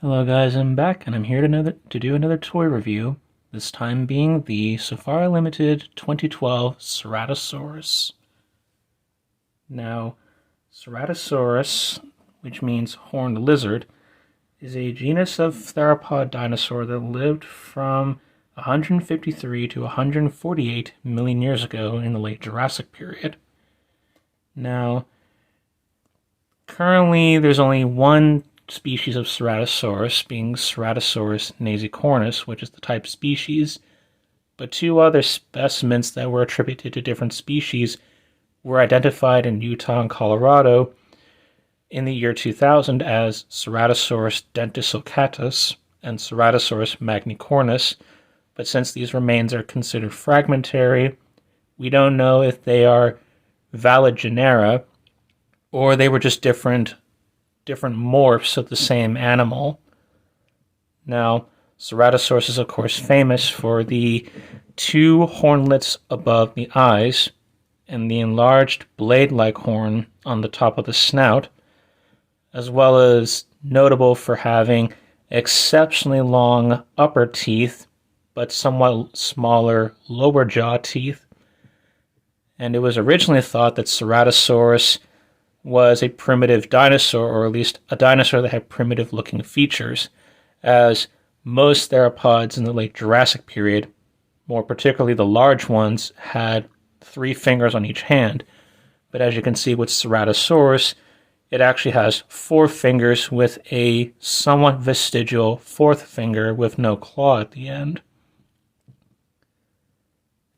Hello guys, I'm back and I'm here to do another toy review, this time being the Safari Ltd 2012 Ceratosaurus. Now, Ceratosaurus, which means horned lizard, is a genus of theropod dinosaur that lived from 153 to 148 million years ago in the late Jurassic period. Now, currently there's only one species of Ceratosaurus, being Ceratosaurus nasicornis, which is the type species, but two other specimens that were attributed to different species were identified in Utah and Colorado in the year 2000 as Ceratosaurus dentissulcatus and Ceratosaurus magnicornis, but since these remains are considered fragmentary, we don't know if they are valid genera or they were just different morphs of the same animal. Now, Ceratosaurus is of course famous for the two hornlets above the eyes and the enlarged blade-like horn on the top of the snout, as well as notable for having exceptionally long upper teeth but somewhat smaller lower jaw teeth. And it was originally thought that Ceratosaurus was a primitive dinosaur, or at least a dinosaur that had primitive looking features, as most theropods in the late Jurassic period, more particularly the large ones, had 3 fingers on each hand. But as you can see with Ceratosaurus, it actually has 4 fingers with a somewhat vestigial 4th finger with no claw at the end.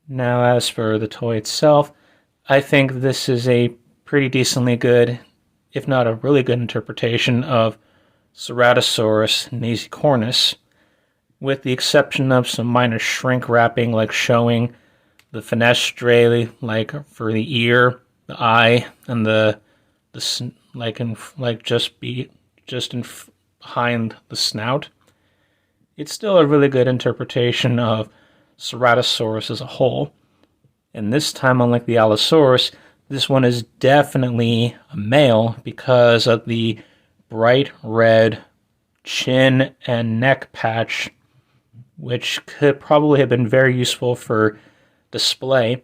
Now, as for the toy itself, I think this is a pretty decently good, if not a really good interpretation of Ceratosaurus nasicornis, with the exception of some minor shrink wrapping, like showing the fenestrae, like for the ear, the eye, and just behind the snout. It's still a really good interpretation of Ceratosaurus as a whole. And this time, unlike the Allosaurus, this one is definitely a male because of the bright red chin and neck patch, which could probably have been very useful for display,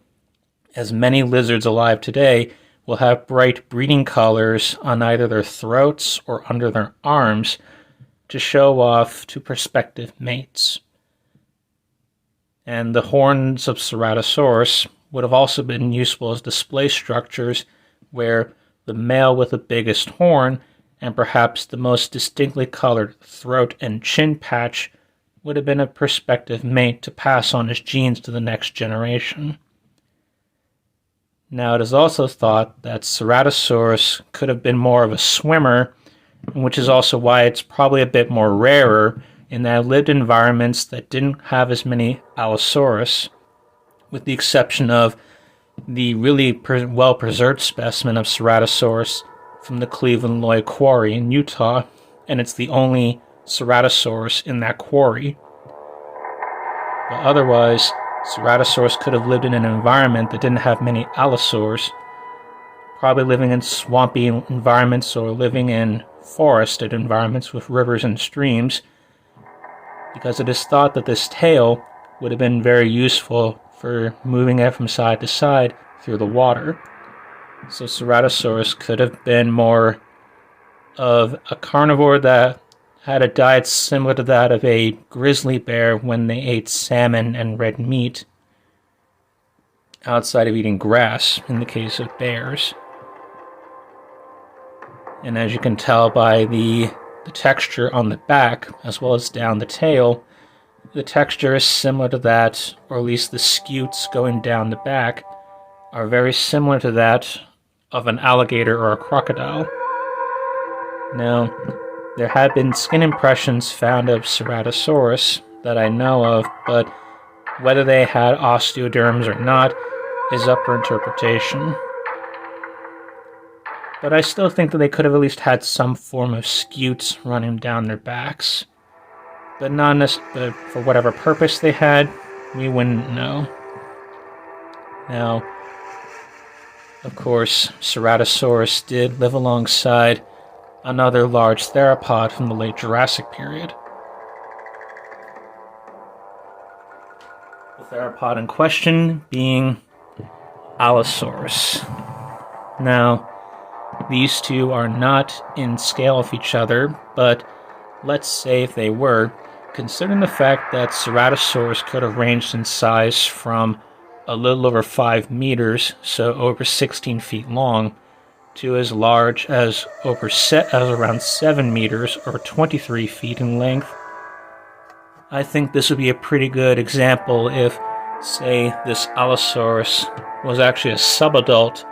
as many lizards alive today will have bright breeding colors on either their throats or under their arms to show off to prospective mates. And the horns of Ceratosaurus would have also been useful as display structures, where the male with the biggest horn and perhaps the most distinctly colored throat and chin patch would have been a prospective mate to pass on his genes to the next generation. Now, it is also thought that Ceratosaurus could have been more of a swimmer, which is also why it's probably a bit more rarer, in that it lived in environments that didn't have as many Allosaurus, with the exception of the really well-preserved specimen of Ceratosaurus from the Cleveland Lloyd Quarry in Utah, and it's the only Ceratosaurus in that quarry. But otherwise, Ceratosaurus could have lived in an environment that didn't have many Allosaurs, probably living in swampy environments or living in forested environments with rivers and streams, because it is thought that this tail would have been very useful for moving it from side to side through the water. So Ceratosaurus could have been more of a carnivore that had a diet similar to that of a grizzly bear when they ate salmon and red meat, outside of eating grass in the case of bears. And as you can tell by the texture on the back, as well as down the tail, the texture is similar to that, or at least the scutes going down the back are very similar to that of an alligator or a crocodile. Now, there have been skin impressions found of Ceratosaurus that I know of, but whether they had osteoderms or not is up for interpretation. But I still think that they could have at least had some form of scutes running down their backs. But but for whatever purpose they had, we wouldn't know. Now, of course, Ceratosaurus did live alongside another large theropod from the late Jurassic period. The theropod in question being Allosaurus. Now, these two are not in scale with each other, but let's say if they were, considering the fact that Ceratosaurus could have ranged in size from a little over 5 meters, so over 16 feet long, to as large as around 7 meters or 23 feet in length. I think this would be a pretty good example if, say, this Allosaurus was actually a subadult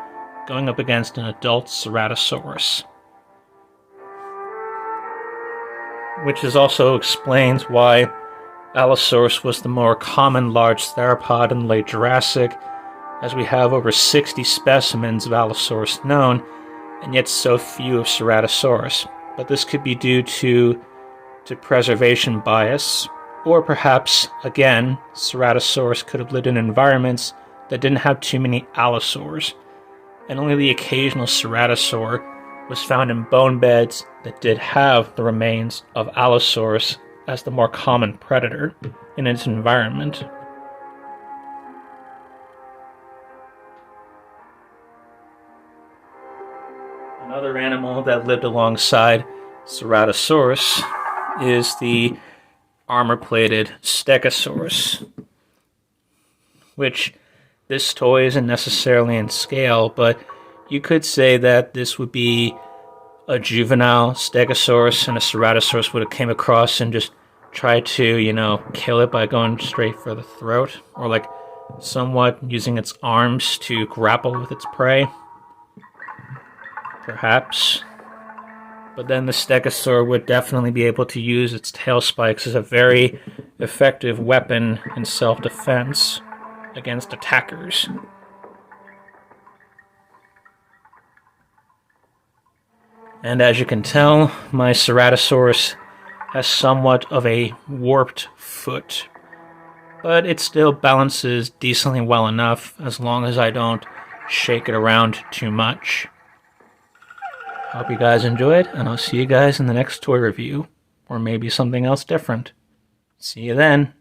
going up against an adult Ceratosaurus. Which also explains why Allosaurus was the more common large theropod in the late Jurassic, as we have over 60 specimens of Allosaurus known, and yet so few of Ceratosaurus. But this could be due to preservation bias, or perhaps, again, Ceratosaurus could have lived in environments that didn't have too many Allosaurs, and only the occasional Ceratosaur was found in bone beds that did have the remains of Allosaurus as the more common predator in its environment. Another animal that lived alongside Ceratosaurus is the armor-plated Stegosaurus, which this toy isn't necessarily in scale, but you could say that this would be a juvenile Stegosaurus, and a Ceratosaurus would have came across and just tried to, kill it by going straight for the throat, or like somewhat using its arms to grapple with its prey. Perhaps. But then the Stegosaur would definitely be able to use its tail spikes as a very effective weapon in self-defense against attackers. And as you can tell, my Ceratosaurus has somewhat of a warped foot, but it still balances decently well enough as long as I don't shake it around too much. Hope you guys enjoyed, and I'll see you guys in the next toy review, or maybe something else different. See you then.